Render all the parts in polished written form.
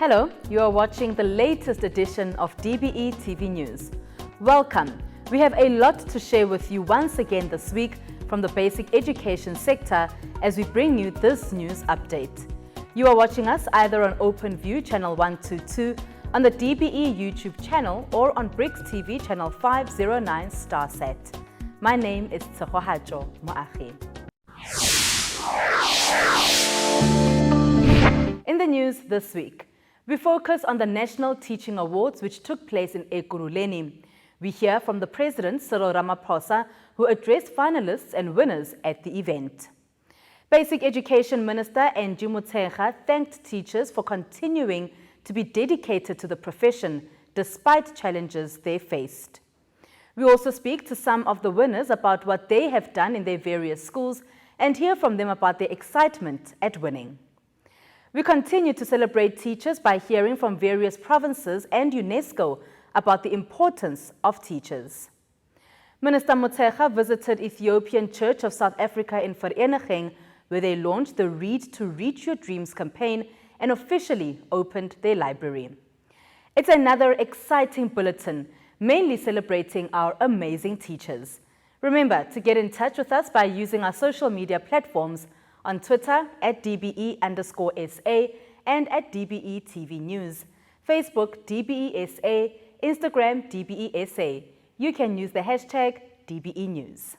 Hello, you are watching the latest edition of DBE TV News. Welcome. We have a lot to share with you once again this week from the basic education sector as we bring you this news update. You are watching us either on OpenView channel 122, on the DBE YouTube channel, or on BRICS TV channel 509 StarSat. My name is Tsehohajo Moagi. In the news this week, we focus on the National Teaching Awards which took place in Ekurhuleni. We hear from the President, CYRIL RAMAPHOSA, who addressed finalists and winners at the event. Basic Education Minister ANGIE MOTSHEGGA thanked teachers for continuing to be dedicated to the profession despite challenges they faced. We also speak to some of the winners about what they have done in their various schools and hear from them about their excitement at winning. We continue to celebrate teachers by hearing from various provinces and UNESCO about the importance of teachers. Minister Motshega visited Ethiopian Church of South Africa in Vereeniging, where they launched the Read to Reach Your Dreams campaign and officially opened their library. It's another exciting bulletin, mainly celebrating our amazing teachers. Remember to get in touch with us by using our social media platforms on Twitter at DBE_SA and at DBE TV News, Facebook DBE SA, Instagram DBE SA. You can use the hashtag DBE News.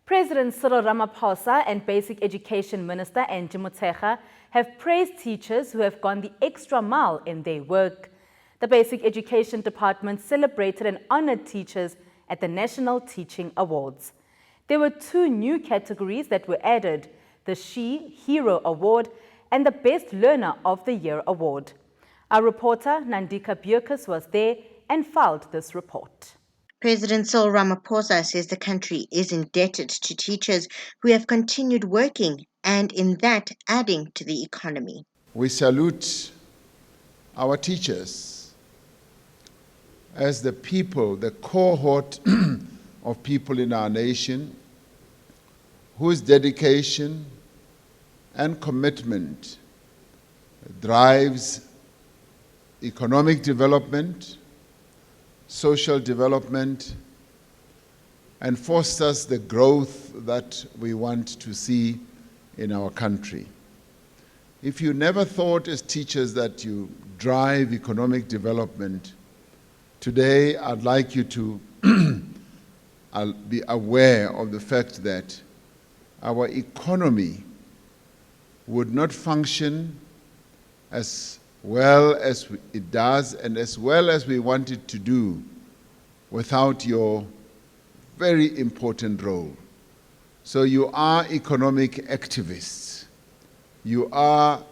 President CYRIL RAMAPHOSA and Basic Education Minister ANGIE MOTSHEGGA have praised teachers who have gone the extra mile in their work. The Basic Education Department celebrated and honored teachers at the National Teaching Awards. There were two new categories that were added, the She Hero Award and the Best Learner of the Year Award. Our reporter, NANDIKA BEUKES, was there and filed this report. President CYRIL RAMAPHOSA says the country is indebted to teachers who have continued working and in that adding to the economy. We salute our teachers as the people, the cohort of people in our nation whose dedication and commitment drives economic development, social development, and fosters the growth that we want to see in our country. If you never thought as teachers that you drive economic development, today I'd like you to be aware of the fact that our economy would not function as well as it does and as well as we want it to do without your very important role. So you are economic activists. You are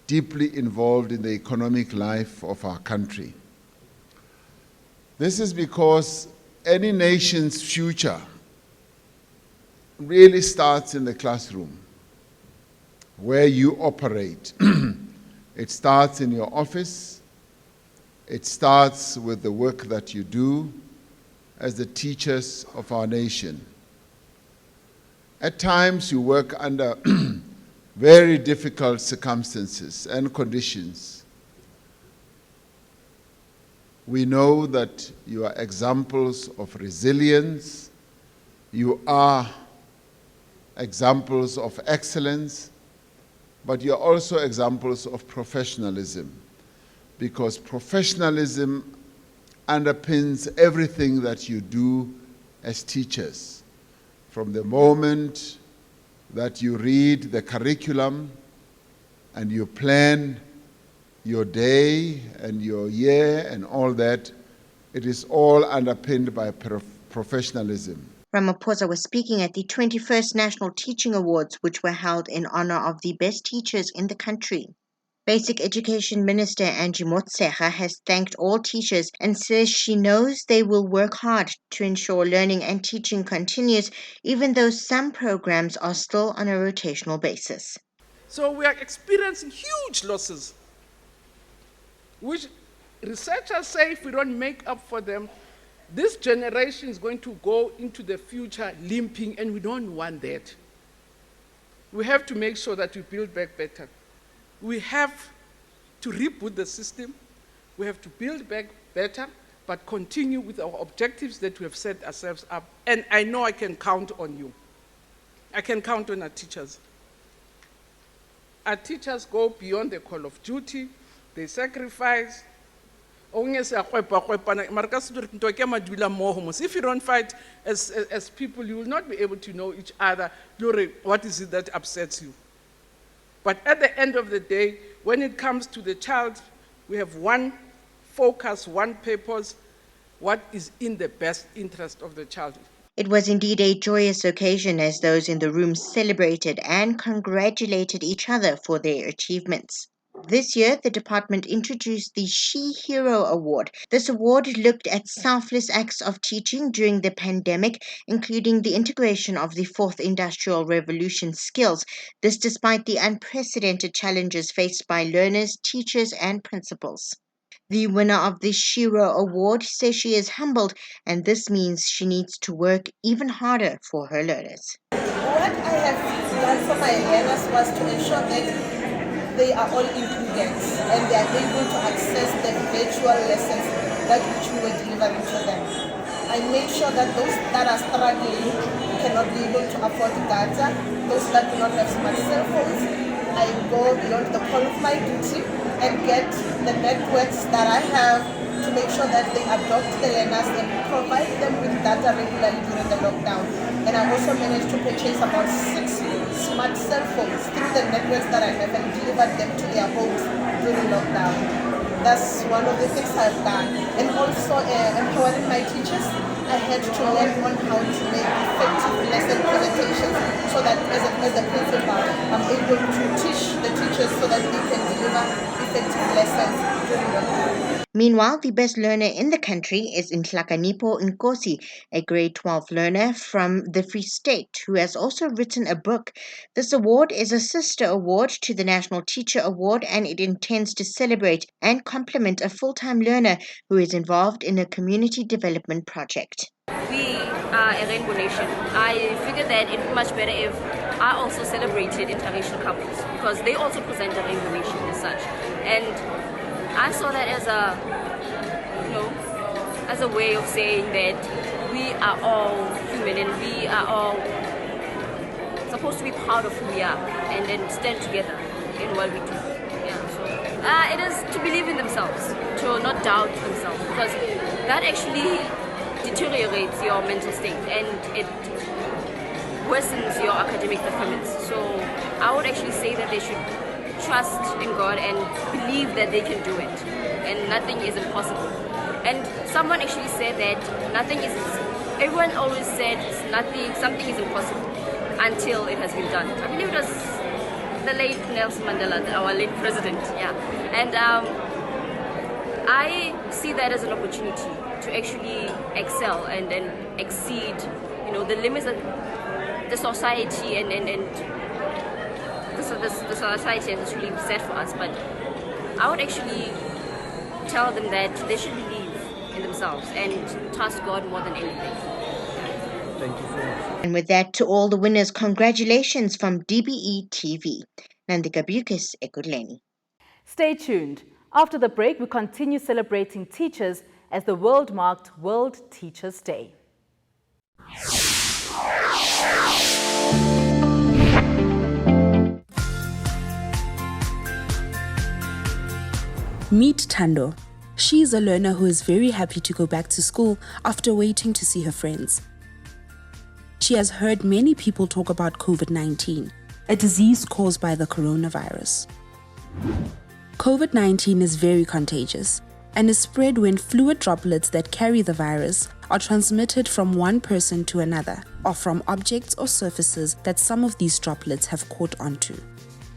deeply involved in the economic life of our country. This is because any nation's future really starts in the classroom, where you operate. It starts in your office. It starts with the work that you do as the teachers of our nation. At times you work under very difficult circumstances and conditions. We know that you are examples of resilience. You are examples of excellence, but you are also examples of professionalism, because professionalism underpins everything that you do as teachers. From the moment that you read the curriculum and you plan your day and your year and all that, it is all underpinned by professionalism. Ramaphosa was speaking at the 21st National Teaching Awards, which were held in honor of the best teachers in the country. Basic Education Minister ANGIE MOTSHEGGA has thanked all teachers and says she knows they will work hard to ensure learning and teaching continues, even though some programs are still on a rotational basis. So we are experiencing huge losses, which researchers say if we don't make up for them, this generation is going to go into the future limping, and we don't want that. we have to make sure that we build back better. We have to reboot the system. We have to build back better, but continue with our objectives that we have set ourselves up. And I know I can count on you. I can count on our teachers. Our teachers go beyond the call of duty. They sacrifice. If you don't fight as people, you will not be able to know each other. What is it that upsets you? But at the end of the day, when it comes to the child, we have one focus, one purpose, what is in the best interest of the child. It was indeed a joyous occasion as those in the room celebrated and congratulated each other for their achievements. This year, the department introduced the She Hero Award. This award looked at selfless acts of teaching during the pandemic, including the integration of the Fourth Industrial Revolution skills. This despite the unprecedented challenges faced by learners, teachers, and principals. The winner of the Shiro Award says she is humbled, and this means she needs to work even harder for her learners. What I have done for my learners was to ensure that they are all included and they are able to access the virtual lessons that which we were delivering to them. I made sure that those that are struggling cannot be able to afford data, those that do not have smart cell phones, I go beyond the call of my duty and get the networks that I have to make sure that they adopt the learners and provide them with data regularly during the lockdown. And I also managed to purchase about 6 smart cell phones through the networks that I have and delivered them to their homes during lockdown. That's one of the things I've done. And also empowering my teachers, I had to learn on how to make effective lesson presentations so that as a principal, I'm able to teach the teachers so that they can deliver effective lessons during lockdown. Meanwhile, the best learner in the country is NHLAKANIPHO NKOSI, a grade 12 learner from the Free State who has also written a book. This award is a sister award to the National Teacher Award, and it intends to celebrate and compliment a full-time learner who is involved in a community development project. We are a rainbow nation. I figured that it would be much better if I also celebrated interracial couples because they also present a rainbow nation as such. And I saw that as a way of saying that we are all human and we are all supposed to be proud of who we are and then stand together in what we do. Yeah, so it is to believe in themselves, to not doubt themselves, because that actually deteriorates your mental state and it worsens your academic performance. So I would actually say that they should trust in God and believe that they can do it and nothing is impossible. And someone actually said that everyone always said something is impossible until it has been done. I believe it was the late Nelson Mandela, our late president, yeah. And I see that as an opportunity to actually excel and exceed, the limits of the society and the society has really set for us. But I would actually tell them that they should believe in themselves and trust God more than anything. Thank you so much. And with that, to all the winners, congratulations from DBE TV. NANDIKA BEUKES, Ekurhuleni. Stay tuned. After the break, we continue celebrating teachers as the world marked World Teachers' Day. Meet Thando. She is a learner who is very happy to go back to school after waiting to see her friends. She has heard many people talk about COVID-19, a disease caused by the coronavirus. COVID-19 is very contagious and is spread when fluid droplets that carry the virus are transmitted from one person to another or from objects or surfaces that some of these droplets have caught onto.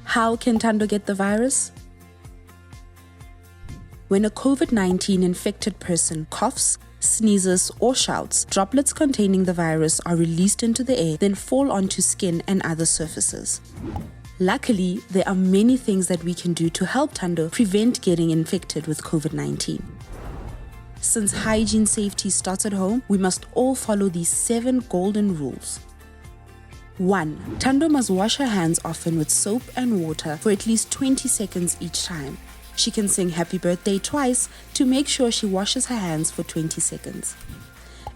How can Thando get the virus? When a COVID-19 infected person coughs, sneezes, or shouts, droplets containing the virus are released into the air, then fall onto skin and other surfaces. Luckily, there are many things that we can do to help Thando prevent getting infected with COVID-19. Since hygiene safety starts at home, we must all follow these 7 golden rules. 1. Thando must wash her hands often with soap and water for at least 20 seconds each time. She can sing happy birthday twice to make sure she washes her hands for 20 seconds.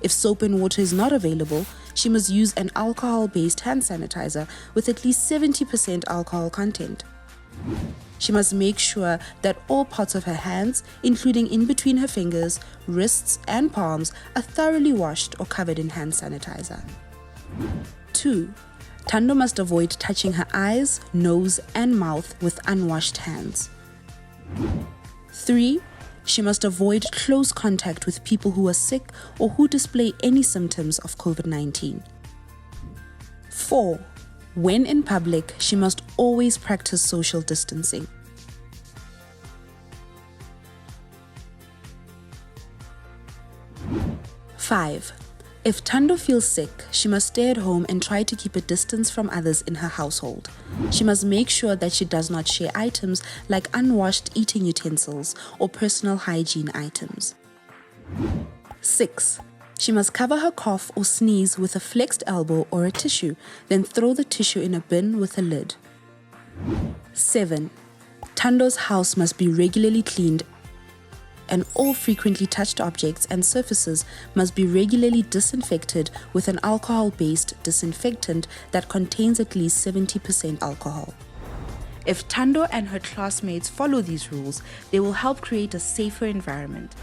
If soap and water is not available, she must use an alcohol-based hand sanitizer with at least 70% alcohol content. She must make sure that all parts of her hands, including in between her fingers, wrists, and palms, are thoroughly washed or covered in hand sanitizer. 2. Thando must avoid touching her eyes, nose, and mouth with unwashed hands. 3. She must avoid close contact with people who are sick or who display any symptoms of COVID-19. 4. When in public, she must always practice social distancing. 5. If Thando feels sick, she must stay at home and try to keep a distance from others in her household. She must make sure that she does not share items like unwashed eating utensils or personal hygiene items. 6. She must cover her cough or sneeze with a flexed elbow or a tissue, then throw the tissue in a bin with a lid. 7. Thando's house must be regularly cleaned, and all frequently touched objects and surfaces must be regularly disinfected with an alcohol-based disinfectant that contains at least 70% alcohol. If Thando and her classmates follow these rules, they will help create a safer environment.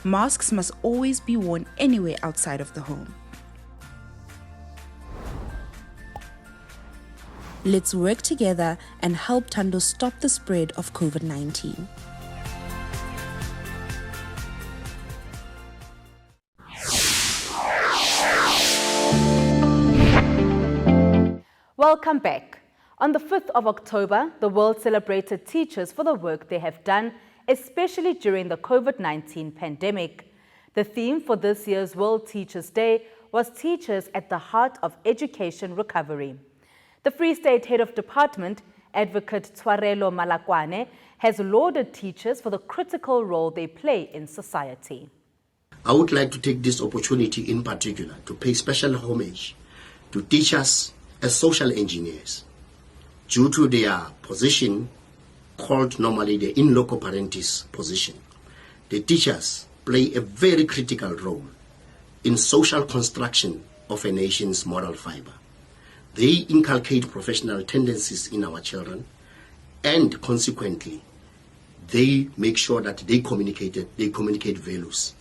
Masks must always be worn anywhere outside of the home. Let's work together and help Thando stop the spread of COVID-19. Welcome back. On the 5th of October, the world celebrated teachers for the work they have done, especially during the COVID-19 pandemic. The theme for this year's World Teachers' Day was Teachers at the Heart of Education Recovery. The Free State Head of Department, Advocate TSOARELO MALAKOANE, has lauded teachers for the critical role they play in society. I would like to take this opportunity in particular to pay special homage to teachers as social engineers. Due to their position, called normally the in loco parentis position, the teachers play a very critical role in social construction of a nation's moral fiber. They inculcate professional tendencies in our children, and consequently, they make sure that they communicate values.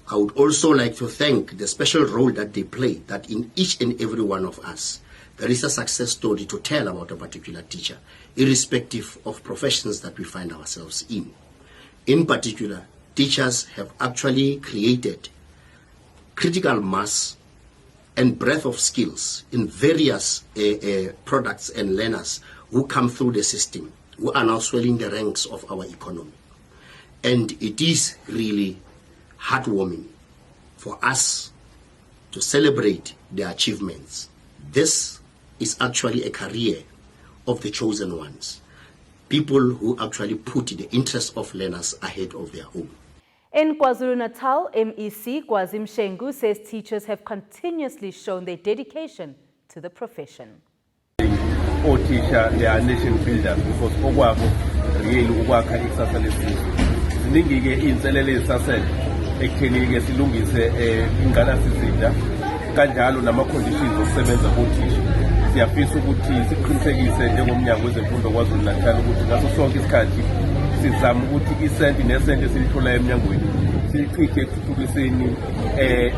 I would also like to thank the special role that they play, that in each and every one of us, there is a success story to tell about a particular teacher, irrespective of professions that we find ourselves in. In particular, teachers have actually created critical mass and breadth of skills in various products and learners who come through the system, who are now swelling the ranks of our economy. And it is really heartwarming for us to celebrate their achievements. This is actually a career of the chosen ones, people who actually put the interests of learners ahead of their own. In KwaZulu-Natal, MEC KWAZI MSHENGU says teachers have continuously shown their dedication to the profession. All teachers, they are nation builders because okwabo really ukwakha ikusasa lesizwe. Ziningi-ke iy'nselelo ezisasele ekutheni-ke silungise ingqalasizinda kanjalo nama-conditions okusebenza kothisha. Siyafisa ukuthi siqinisekise njengomnyango wezemfundo KwaZulu-Natal ukuthi ngaso sonke isikhathi sizama ukuthi isenti nesenti esilitholayo emnyangweni silichithe ekuthuthukiseni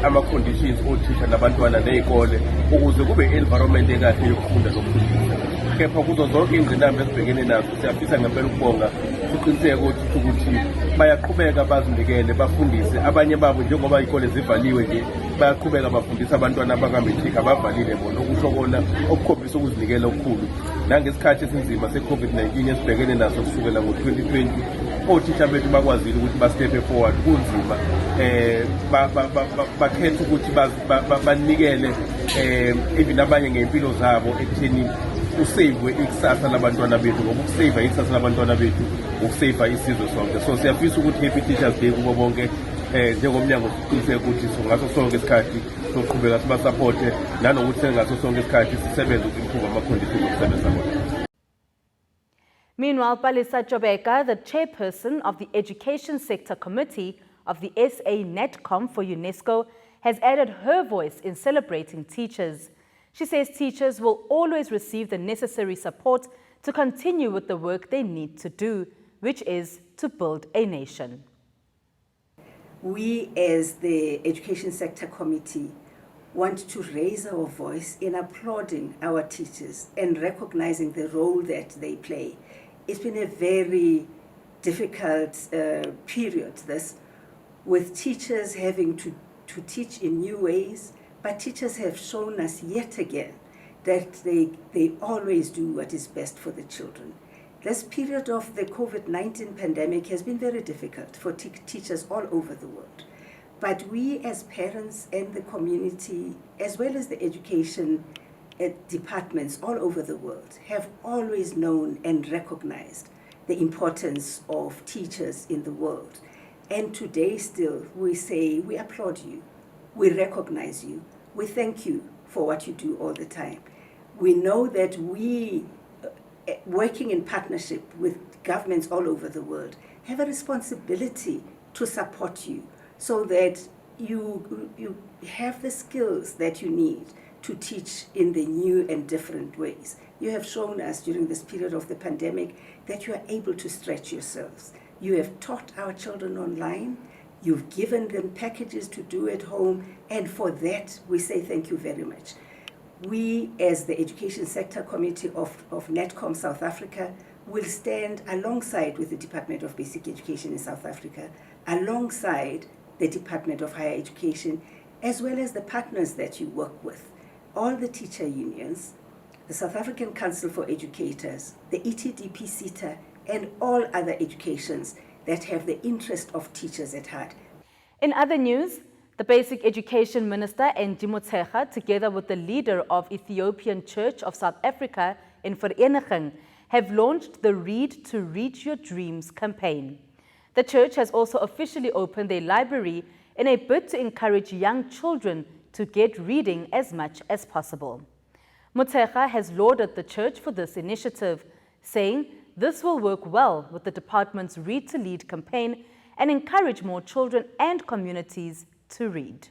ama-conditions othisha nabantwana ney'kole ukuze kube i-environment ekahle yokufunda nokufundisa. Kepha kuzo zonke iy'ngqinamba esibhekene nazo siyafisa ngempela ukubonga siqiniseke ukuthi bayaqhubeka bazinikele bafundise abanye babo njengoba iy'kole zivaliwe nje bayaqhubeka bafundisa abantwana abangamatric abavalile bona okusho kona okukhombisa ukuzinikela okukhulu nangesikhathi esinzima se-COVID-19 esibhekene naso kusukela ngo-2020 othisha bethu bakwazile ukuthi ba-step forward kunzima bakhetha ukuthi banikele even abanye ngey'mpilo zabo ekutheni useyivwe ikusasa labantwana bethu ngoba ukuseyiva ikusasa labantwana bethu ukuseyiva isizwe sonke. So siyafisa ukuthi Happy Teachers Day kubo bonke njengomnyango siqiniseke ukuthi ngaso sonke isikhathi soqhubeka sibasapothe nanokuthi ngaso sonke isikhathi sisebenze ukuphuza ama-conditions okusebenza kwabo. Meanwhile, PALESA TYOBEKA, the chairperson of the Education Sector Committee of the SA NETCOM for UNESCO, has added her voice in celebrating teachers. She says teachers will always receive the necessary support to continue with the work they need to do, which is to build a nation. We, as the Education Sector Committee, want to raise our voice in applauding our teachers and recognizing the role that they play. It's been a very difficult period, this, with teachers having to teach in new ways, but teachers have shown us yet again that they always do what is best for the children. This period of the COVID-19 pandemic has been very difficult for teachers all over the world. But we as parents and the community, as well as the education departments all over the world, have always known and recognized the importance of teachers in the world. And today still, we say we applaud you, we recognize you, we thank you for what you do all the time. We know that we, working in partnership with governments all over the world, have a responsibility to support you so that you have the skills that you need to teach in the new and different ways. You have shown us during this period of the pandemic that you are able to stretch yourselves. You have taught our children online, you've given them packages to do at home, and for that we say thank you very much. We, as the Education Sector Committee of NETCOM South Africa, will stand alongside with the Department of Basic Education in South Africa, alongside the Department of Higher Education, as well as the partners that you work with, all the teacher unions, the South African Council for Educators, the ETDP SETA, and all other educations that have the interest of teachers at heart. In other news, the Basic Education Minister, ANGIE MOTSHEGA, together with the leader of Ethiopian Church of South Africa in Vereniging, have launched the Read to Reach Your Dreams campaign. The church has also officially opened their library in a bid to encourage young children to get reading as much as possible. MOTSHEGA has lauded the church for this initiative, saying this will work well with the department's Read to Lead campaign and encourage more children and communities to read.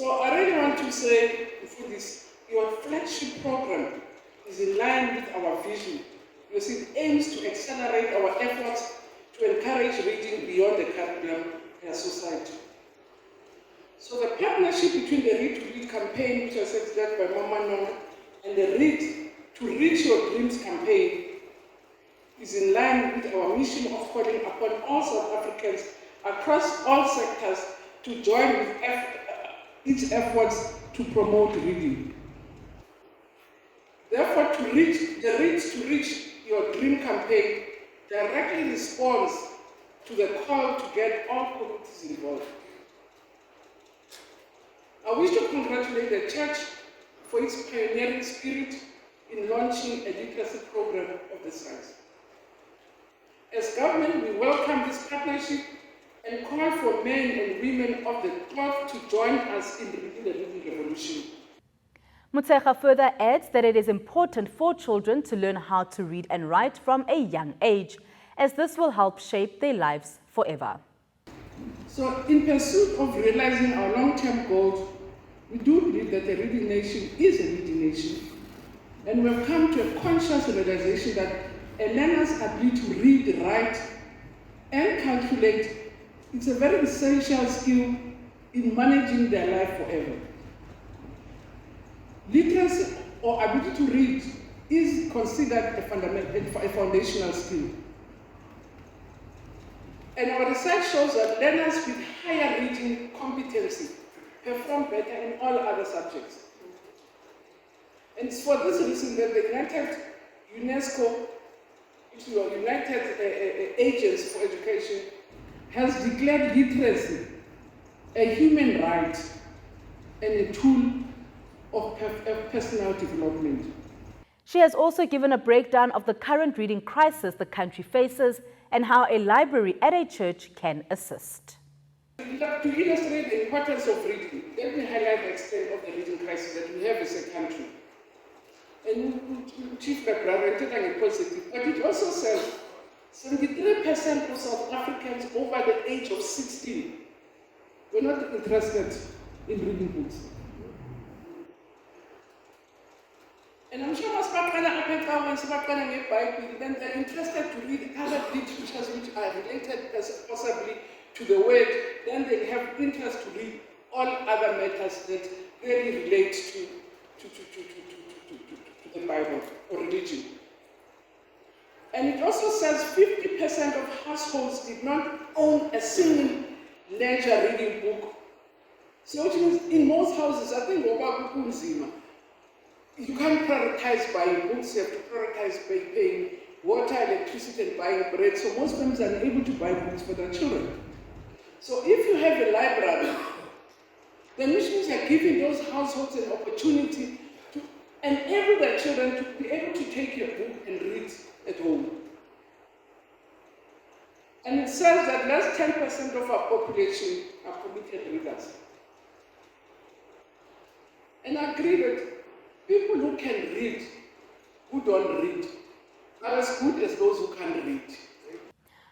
So I really want to say before this, your flagship program is in line with our vision because it aims to accelerate our efforts to encourage reading beyond the curriculum in our society. So the partnership between the Read to Read campaign, which was set up by Mama Noma, and the Read to Reach Your Dreams campaign is in line with our mission of calling upon all South Africans across all sectors to join with its efforts to promote reading. Therefore, the Read to Reach Your Dream campaign directly responds to the call to get all communities involved. I wish to congratulate the Church for its pioneering spirit in launching a literacy program of this size. As government, we welcome this partnership and call for men and women of the cloth to join us in the reading revolution. MOTSHEGA further adds that it is important for children to learn how to read and write from a young age, as this will help shape their lives forever. So, in pursuit of realizing our long-term goals, we do believe that the reading nation is a reading nation, and we have come to a conscious realization that a learner's ability to read, write, and calculate is a very essential skill in managing their life forever. Literacy or ability to read is considered a foundational skill. And our research shows that learners with higher reading competency perform better in all other subjects. And it's for this reason that the United UNESCO, United Agents for Education, has declared literacy a human right and a tool of personal development. She has also given a breakdown of the current reading crisis the country faces and how a library at a church can assist. To illustrate the importance of reading, let me highlight the extent of the reading crisis that we have as a country. And Chief McBride is positive, but it also says 73% of South Africans over the age of 16 were not interested in reading books. And I'm sure then they're interested to read other literatures which are related possibly to the word, then they have interest to read all other matters that really relate to the Bible or religion. And it also says 50% of households did not own a single leisure reading book. So which means in most houses, I think you can't prioritize buying books, you have to prioritize paying water, electricity, and buying bread. So most families are unable to buy books for their children. So if you have a library, then which means you're giving those households an opportunity to enable their children to be able to take a book and read at home. And it says that less 10% of our population are committed readers. And I agree that people who can read, who don't read, are as good as those who can read.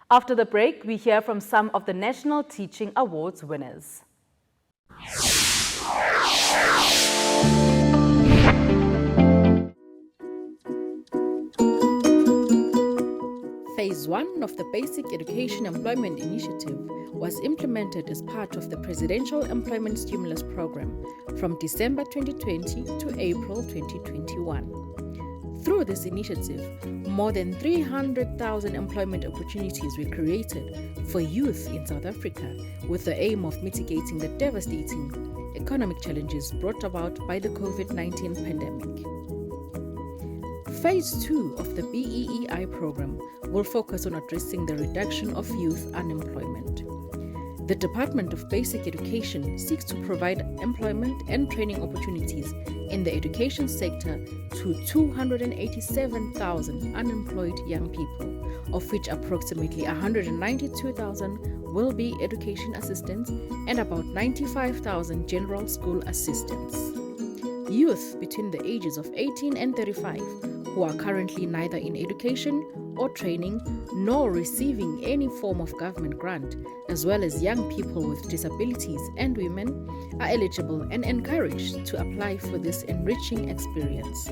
After the break, we hear from some of the National Teaching Awards winners. Phase 1 of the Basic Education Employment Initiative was implemented as part of the Presidential Employment Stimulus Program from December 2020 to April 2021. Through this initiative, more than 300,000 employment opportunities were created for youth in South Africa with the aim of mitigating the devastating economic challenges brought about by the COVID-19 pandemic. Phase 2 of the BEEI program will focus on addressing the reduction of youth unemployment. The Department of Basic Education seeks to provide employment and training opportunities in the education sector to 287,000 unemployed young people, of which approximately 192,000 will be education assistants and about 95,000 general school assistants. Youth between the ages of 18 and 35 who are currently neither in education or training nor receiving any form of government grant, as well as young people with disabilities and women, are eligible and encouraged to apply for this enriching experience.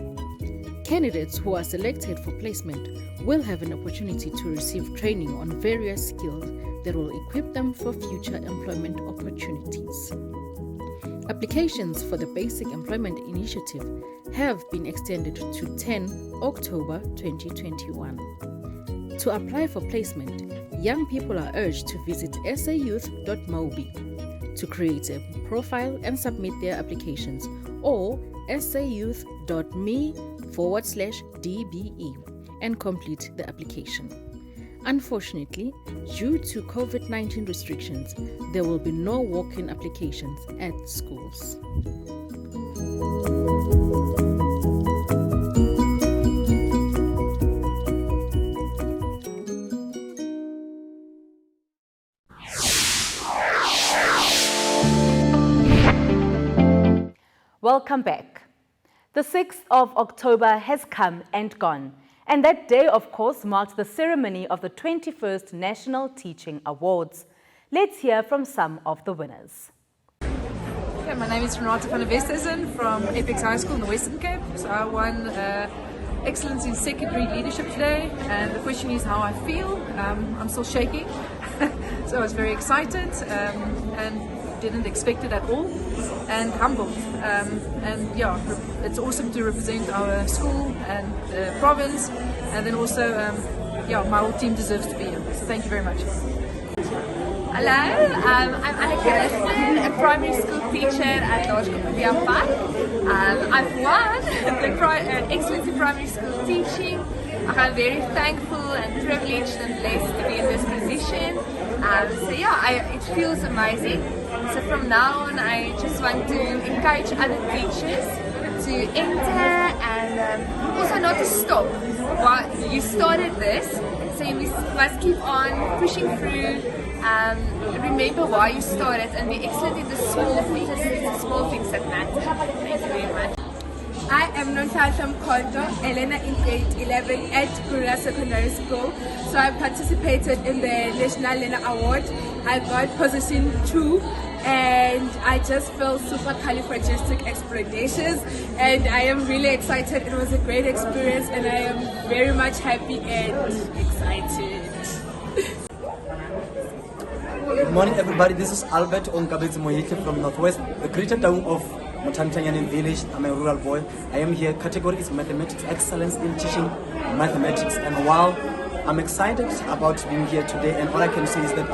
Candidates who are selected for placement will have an opportunity to receive training on various skills that will equip them for future employment opportunities. Applications for the Basic Employment Initiative have been extended to 10 October 2021. To apply for placement, young people are urged to visit sayouth.mobi to create a profile and submit their applications, or sayouth.me/DBE and complete the application. Unfortunately, due to COVID-19 restrictions, there will be no walk-in applications at schools. Welcome back. The 6th of October has come and gone. And that day, of course, marks the ceremony of the 21st National Teaching Awards. Let's hear from some of the winners. Yeah, my name is Renata van der Westhuizen from Apex High School in the Western Cape. So I won Excellence in Secondary Leadership today, and the question is how I feel. I'm still shaking, so I was very excited and didn't expect it at all, and humbled. And yeah, it's awesome to represent our school and the province, and then also yeah, my whole team deserves to be here. So thank you very much. Hello, I'm Anna Garrison, a primary school teacher at Laerskool Park. I've won the Excellence in Primary School Teaching. I'm very thankful and privileged and blessed to be in this position. So yeah, it feels amazing. So from now on, I just want to encourage other teachers to enter and also not to stop. While you started this, so you must keep on pushing through remember why you started, and be excellent in the small things. It's the small things that matter. Thank you very much. I am Natasha Mkondo, Elena in grade 11 at Kurula Secondary School. So I participated in the National Learner Award. I got position 2 and I just felt supercalifragisticexpialidocious, and I am really excited. It was a great experience and I am very much happy and excited. Good morning everybody, this is Albert Onkabetsi Moyeke from Northwest, the greater town of Motantanyanin village. I'm a rural boy. I am here, category is mathematics, excellence in teaching mathematics, and while I'm excited about being here today, and all I can say is that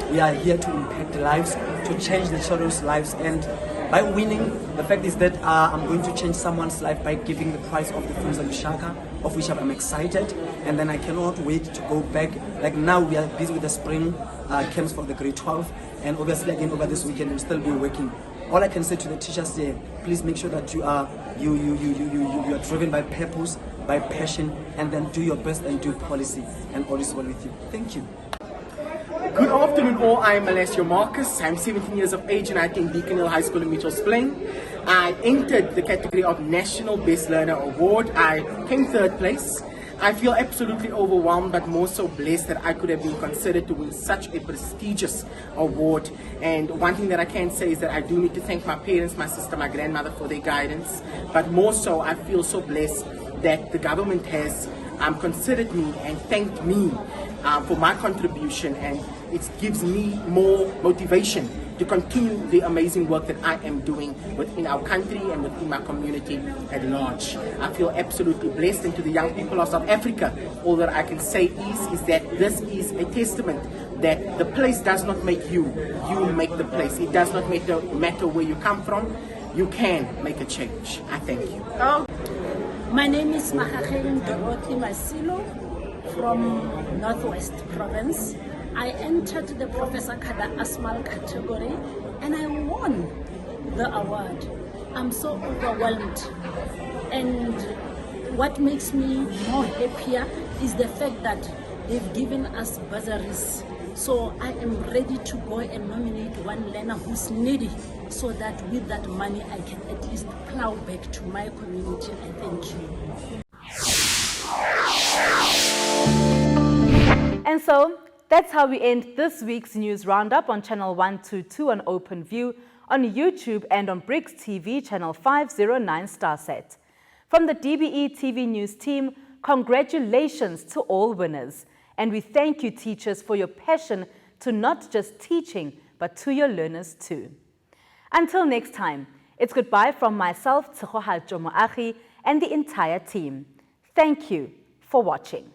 we are here to impact lives, to change the children's lives, and by winning, the fact is that I'm going to change someone's life by giving the prize of the Funza Lushaka, of which I'm excited, and then I cannot wait to go back. Like now we are busy with the spring camps for the grade 12, and obviously again over this weekend we'll still be working. All I can say to the teachers here, please make sure that you are driven by purpose, by passion, and then do your best and do policy, and all is well with you. Thank you. Good afternoon all, I'm Alessio Marcus. I'm 17 years of age and I attend Beacon Hill High School in Mitchell's Plain. I entered the category of National Best Learner Award. I came 3rd place. I feel absolutely overwhelmed, but more so blessed that I could have been considered to win such a prestigious award. And one thing that I can say is that I do need to thank my parents, my sister, my grandmother for their guidance. But more so, I feel so blessed that the government has considered me and thanked me for my contribution, and it gives me more motivation to continue the amazing work that I am doing within our country and within my community at large. I feel absolutely blessed, and to the young people of South Africa, all that I can say is that this is a testament that the place does not make you, you make the place. It does not matter where you come from, you can make a change. I thank you. My name is Mahakeng Dorothy Masilo from Northwest Province. I entered the Professor Kada Asmal category and I won the award. I'm so overwhelmed, and what makes me more happier is the fact that they've given us bursaries. So I am ready to go and nominate one learner who's needy, so that with that money I can at least plow back to my community. I thank you. And so, that's how we end this week's news roundup on Channel 122 on OpenView, on YouTube, and on BRICS TV Channel 509 Starset. From the DBE TV News team, congratulations to all winners. And we thank you, teachers, for your passion to not just teaching, but to your learners too. Until next time, it's goodbye from myself, Tsehoha Jomoagi, and the entire team. Thank you for watching.